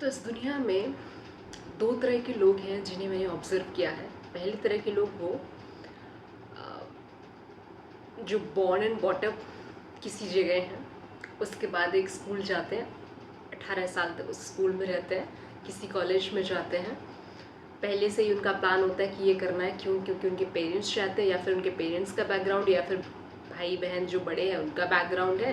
तो इस दुनिया में दो तरह के लोग हैं जिन्हें मैंने ऑब्ज़र्व किया है। पहली तरह के लोग वो जो बॉर्न एंड बॉट अप किसी जगह हैं, उसके बाद एक स्कूल जाते हैं, 18 साल तक उस स्कूल में रहते हैं, किसी कॉलेज में जाते हैं। पहले से ही उनका प्लान होता है कि ये करना है। क्यों? क्योंकि उनके पेरेंट्स चाहते हैं, या फिर उनके पेरेंट्स का बैकग्राउंड, या फिर भाई बहन जो बड़े हैं उनका बैकग्राउंड है,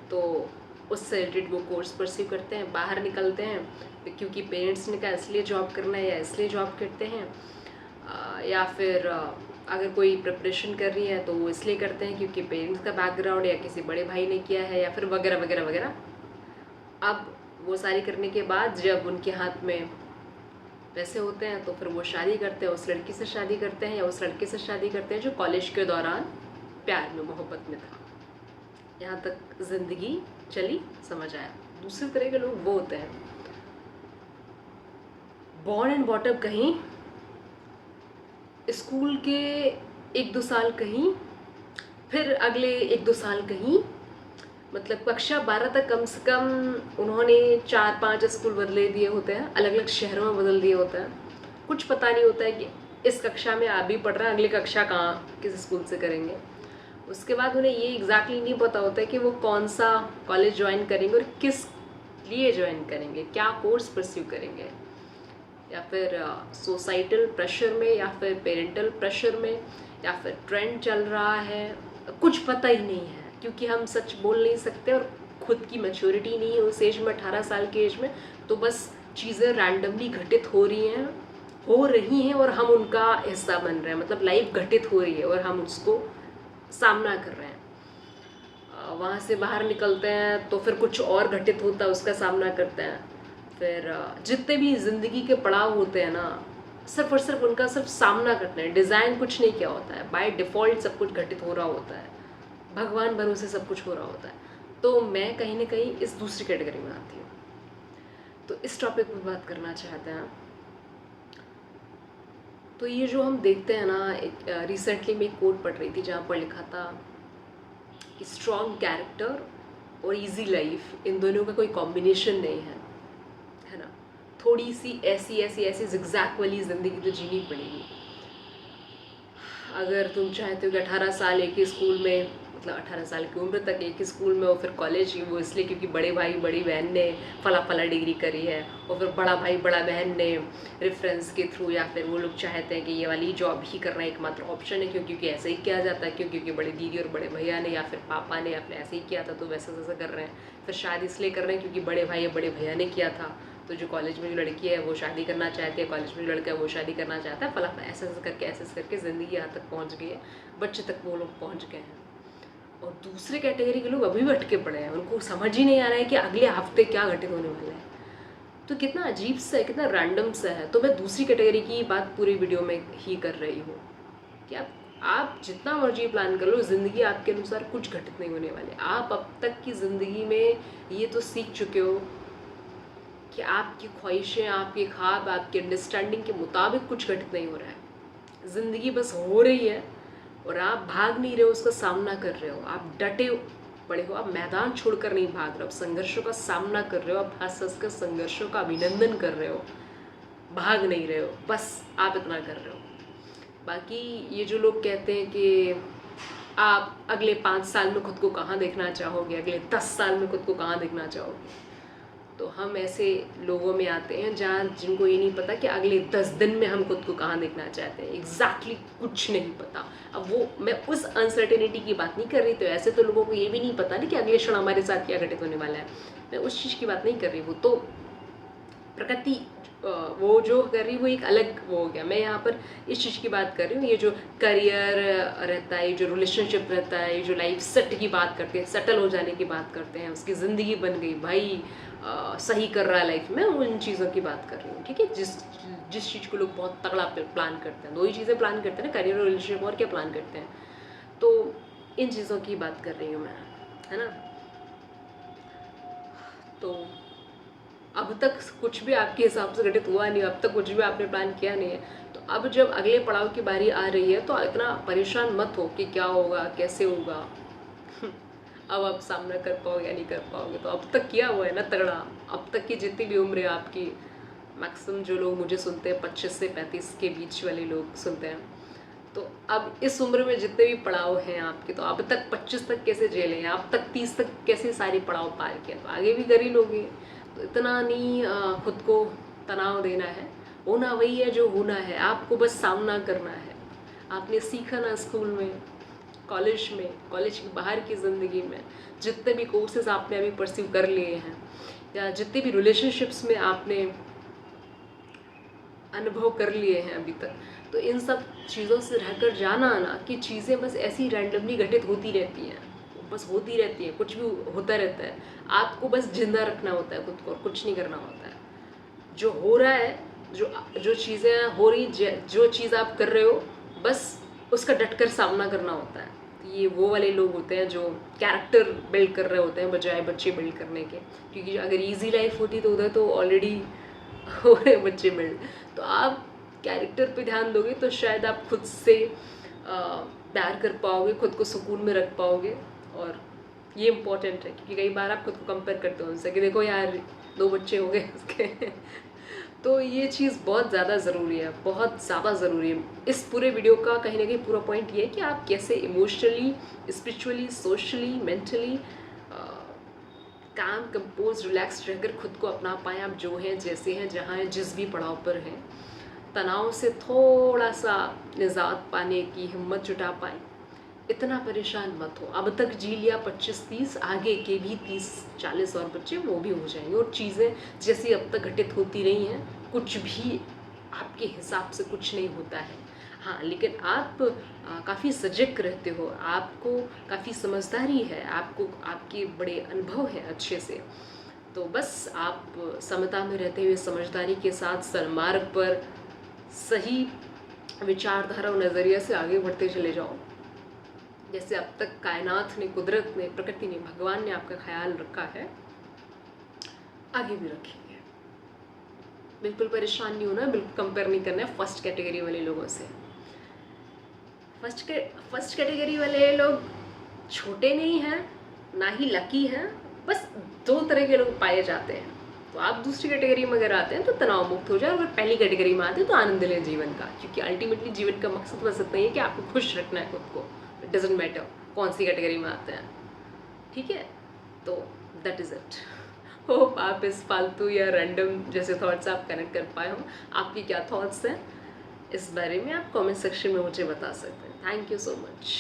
तो उससे रिलेटेड वो कोर्स परस्यू करते हैं। बाहर निकलते हैं क्योंकि पेरेंट्स ने कहा इसलिए जॉब करना है, या इसलिए जॉब करते हैं। या फिर अगर कोई प्रिपरेशन कर रही है तो वो इसलिए करते हैं क्योंकि पेरेंट्स का बैकग्राउंड या किसी बड़े भाई ने किया है, या फिर वगैरह वगैरह वगैरह। अब वो सारी करने के बाद जब उनके हाथ में पैसे होते हैं तो फिर वो शादी करते हैं, उस लड़की से शादी करते हैं या उस लड़के से शादी करते हैं जो कॉलेज के दौरान प्यार में मोहब्बत में था। यहाँ तक ज़िंदगी चली, समझ आया। दूसरे तरह के लोग वो होते हैं बॉर्न एंड बॉट अप कहीं, स्कूल के 1-2 साल कहीं, फिर अगले 1-2 साल कहीं, मतलब कक्षा 12 तक कम से कम उन्होंने 4-5 स्कूल बदले दिए होते हैं, अलग अलग शहरों में बदल दिए होते हैं। कुछ पता नहीं होता है कि इस कक्षा में आप भी पढ़ रहे हैं, अगली कक्षा कहाँ किस स्कूल से करेंगे। उसके बाद उन्हें ये एग्जैक्टली नहीं पता होता है कि वो कौन सा कॉलेज ज्वाइन करेंगे और किस लिए ज्वाइन करेंगे, क्या कोर्स परस्यू करेंगे, या फिर सोसाइटल प्रेशर में, या फिर पेरेंटल प्रेशर में, या फिर ट्रेंड चल रहा है। कुछ पता ही नहीं है क्योंकि हम सच बोल नहीं सकते और खुद की मैच्योरिटी नहीं है उस एज में, 18 साल की एज में। तो बस चीज़ें रैंडमली घटित हो रही हैं और हम उनका हिस्सा बन रहे हैं। मतलब लाइफ घटित हो रही है और हम उसको सामना कर रहे हैं। वहाँ से बाहर निकलते हैं तो फिर कुछ और घटित होता है, उसका सामना करते हैं। फिर जितने भी ज़िंदगी के पड़ाव होते हैं ना, सिर्फ और सिर्फ उनका सिर्फ सामना करते हैं। डिज़ाइन कुछ नहीं किया होता है, बाय डिफ़ॉल्ट सब कुछ घटित हो रहा होता है, भगवान भरोसे सब कुछ हो रहा होता है। तो मैं कहीं ना कहीं इस दूसरी कैटेगरी में आती हूँ। तो इस टॉपिक पर बात करना चाहते हैं। तो ये जो हम देखते हैं ना, एक रिसेंटली मैं एक कोट पढ़ रही थी जहाँ पर लिखा था कि स्ट्रॉन्ग कैरेक्टर और इजी लाइफ, इन दोनों का कोई कॉम्बिनेशन नहीं है ना। थोड़ी सी ऐसी जिगजैग वाली ज़िंदगी तो जीनी पड़ेगी। अगर तुम चाहते हो कि 18 साल एक ही स्कूल में, मतलब 18 साल की उम्र तक एक ही स्कूल में, और फिर कॉलेज वो इसलिए क्योंकि बड़े भाई बड़ी बहन ने फला डिग्री करी है, और फिर बड़ा भाई बड़ा बहन ने रेफरेंस के थ्रू, या फिर वो लोग चाहते हैं कि ये वाली जॉब ही करना एकमात्र ऑप्शन है क्योंकि ऐसे ही किया जाता है, क्योंकि बड़ी दीदी और बड़े भैया ने या फिर पापा ने या फिर ऐसे ही किया था तो वैसा वैसा कर रहे हैं। फिर शादी इसलिए कर रहे हैं क्योंकि बड़े भाई या बड़े भैया ने किया था, तो जो कॉलेज में जो लड़की है वो शादी करना चाहती है, कॉलेज में जो लड़का है वो शादी करना चाहता है, फला ऐसे ऐसे करके ज़िंदगी यहाँ तक पहुँच गई है, बच्चे तक वो लोग पहुँच गए हैं। और दूसरे कैटेगरी के लोग अभी भी अटके पड़े हैं, उनको समझ ही नहीं आ रहा है कि अगले हफ्ते क्या घटित होने वाला है। तो कितना अजीब सा है, कितना रैंडम सा है। तो मैं दूसरी कैटेगरी की बात पूरी वीडियो में ही कर रही हूँ कि आप जितना मर्जी प्लान कर लो, ज़िंदगी आपके अनुसार कुछ घटित नहीं होने वाले। आप अब तक की ज़िंदगी में ये तो सीख चुके हो कि आपकी ख्वाहिशें, आपके ख्वाब, आपकी अंडरस्टैंडिंग के मुताबिक कुछ घटित नहीं हो रहा है। ज़िंदगी बस हो रही है और आप भाग नहीं रहे हो, उसका सामना कर रहे हो। आप डटे पड़े हो, आप मैदान छोड़कर नहीं भाग रहे हो, आप संघर्षों का सामना कर रहे हो, आप हंस हंस कर संघर्षों का अभिनंदन कर रहे हो, भाग नहीं रहे हो, बस आप इतना कर रहे हो। बाकी ये जो लोग कहते हैं कि आप अगले 5 साल में खुद को कहाँ देखना चाहोगे, अगले 10 साल में खुद को कहाँ देखना चाहोगे, तो हम ऐसे लोगों में आते हैं जहाँ जिनको ये नहीं पता कि अगले 10 दिन में हम खुद को कहाँ देखना चाहते हैं। एग्जैक्टली कुछ नहीं पता। अब वो मैं उस अनसर्टेनिटी की बात नहीं कर रही, तो ऐसे तो लोगों को ये भी नहीं पता ना कि अगले क्षण हमारे साथ क्या घटित होने वाला है। मैं उस चीज़ की बात नहीं कर रही। वो तो प्रकृति वो जो कर रही वो एक अलग वो हो गया। मैं यहाँ पर इस चीज़ की बात कर रही हूँ, ये जो करियर रहता है, ये जो रिलेशनशिप रहता है, ये जो लाइफ सेट की बात करते हैं, सेटल हो जाने की बात करते हैं, उसकी ज़िंदगी बन गई भाई, सही कर रहा है लाइफ में, उन चीज़ों की बात कर रही हूँ। ठीक है, जिस चीज़ को लोग बहुत तगड़ा प्लान करते हैं, 2 ही चीज़ें प्लान करते हैं ना, करियर और रिलेशनशिप, और क्या प्लान करते हैं। तो इन चीज़ों की बात कर रही हूँ मैं, है ना। तो अब तक कुछ भी आपके हिसाब से घटित हुआ नहीं, अब तक कुछ भी आपने प्लान किया नहीं है, तो अब जब अगले पड़ाव की बारी आ रही है तो इतना परेशान मत हो कि क्या होगा, कैसे होगा। अब आप सामना कर पाओगे या नहीं कर पाओगे। तो अब तक किया हुआ है ना तगड़ा, अब तक की जितनी भी उम्र है आपकी, मैक्सिमम जो लोग मुझे सुनते हैं 25 से 35 के बीच वाले लोग सुनते हैं, तो अब इस उम्र में जितने भी पड़ाव हैं आपके, तो अब तक 25 तक कैसे झेले हैं, अब तक 30 तक कैसे सारे पड़ाव पार किया, तो आगे भी कर ही लोगे। तो इतना नहीं खुद को तनाव देना है, होना वही है जो होना है, आपको बस सामना करना है। आपने सीखा ना स्कूल में, कॉलेज में, कॉलेज के बाहर की ज़िंदगी में, जितने भी कोर्सेज आपने अभी परस्यू कर लिए हैं, या जितने भी रिलेशनशिप्स में आपने अनुभव कर लिए हैं अभी तक, तो इन सब चीज़ों से रहकर जाना ना कि चीज़ें बस ऐसी रैंडमली घटित होती रहती हैं, बस होती रहती हैं, कुछ भी होता रहता है। आपको बस जिंदा रखना होता है खुद को, और कुछ नहीं करना होता है। जो हो रहा है, जो जो चीज़ें हो रही, जो चीज़ आप कर रहे हो, बस उसका डटकर सामना करना होता है। तो ये वो वाले लोग होते हैं जो कैरेक्टर बिल्ड कर रहे होते हैं बजाय बच्चे बिल्ड करने के, क्योंकि अगर इजी लाइफ होती तो उधर तो ऑलरेडी हो रहे बच्चे बिल्ड। तो आप कैरेक्टर पे ध्यान दोगे तो शायद आप खुद से प्यार कर पाओगे, खुद को सुकून में रख पाओगे। और ये इम्पोर्टेंट है, क्योंकि कई बार आप खुद को कंपेयर करते हो उनसे कि देखो यार 2 बच्चे हो गए उसके तो ये चीज़ बहुत ज़्यादा ज़रूरी है, बहुत ज़्यादा ज़रूरी है। इस पूरे वीडियो का कहीं ना कहीं पूरा पॉइंट ये है कि आप कैसे इमोशनली, स्पिरिचुअली, सोशली, मेंटली काम, कंपोज, रिलैक्स रहकर खुद को अपना पाएँ। आप जो हैं, जैसे हैं, जहाँ हैं, जिस भी पड़ाव पर हैं, तनाव से थोड़ा सा निजात पाने की हिम्मत जुटा पाए। इतना परेशान मत हो, अब तक जी लिया 25-30, आगे के भी 30-40 और बच्चे वो भी हो जाएंगे। और चीज़ें जैसी अब तक घटित होती रही हैं, कुछ भी आपके हिसाब से कुछ नहीं होता है। हाँ, लेकिन आप काफ़ी सजग रहते हो, आपको काफ़ी समझदारी है, आपको आपके बड़े अनुभव हैं अच्छे से। तो बस आप समता में रहते हुए, समझदारी के साथ सन्मार्ग पर, सही विचारधारा और नज़रिए से आगे बढ़ते चले जाओ। जैसे अब तक कायनात ने, कुदरत ने, प्रकृति ने, भगवान ने आपका ख्याल रखा है, आगे भी रखेंगे। बिल्कुल परेशान नहीं होना, बिल्कुल कंपेयर नहीं करना है फर्स्ट कैटेगरी वाले लोगों से। फर्स्ट कैटेगरी वाले लोग छोटे नहीं हैं, ना ही लकी हैं, बस 2 तरह के लोग पाए जाते हैं। तो आप दूसरी कैटेगरी में अगर आते हैं तो तनाव मुक्त हो जाए, और अगर पहली कैटेगरी में आते हैं तो आनंद लें जीवन का, क्योंकि अल्टीमेटली जीवन का मकसद बस इतना ही है कि आपको खुश रखना है खुद को। इट डजेंट मैटर कौन सी कैटेगरी में आते हैं, ठीक है। तो दैट इज़ इट। होप आप इस फालतू या रैंडम जैसे थॉट्स आप कनेक्ट कर पाए हो। आपकी क्या थॉट्स हैं इस बारे में, आप कमेंट सेक्शन में मुझे बता सकते हैं। Thank you so much.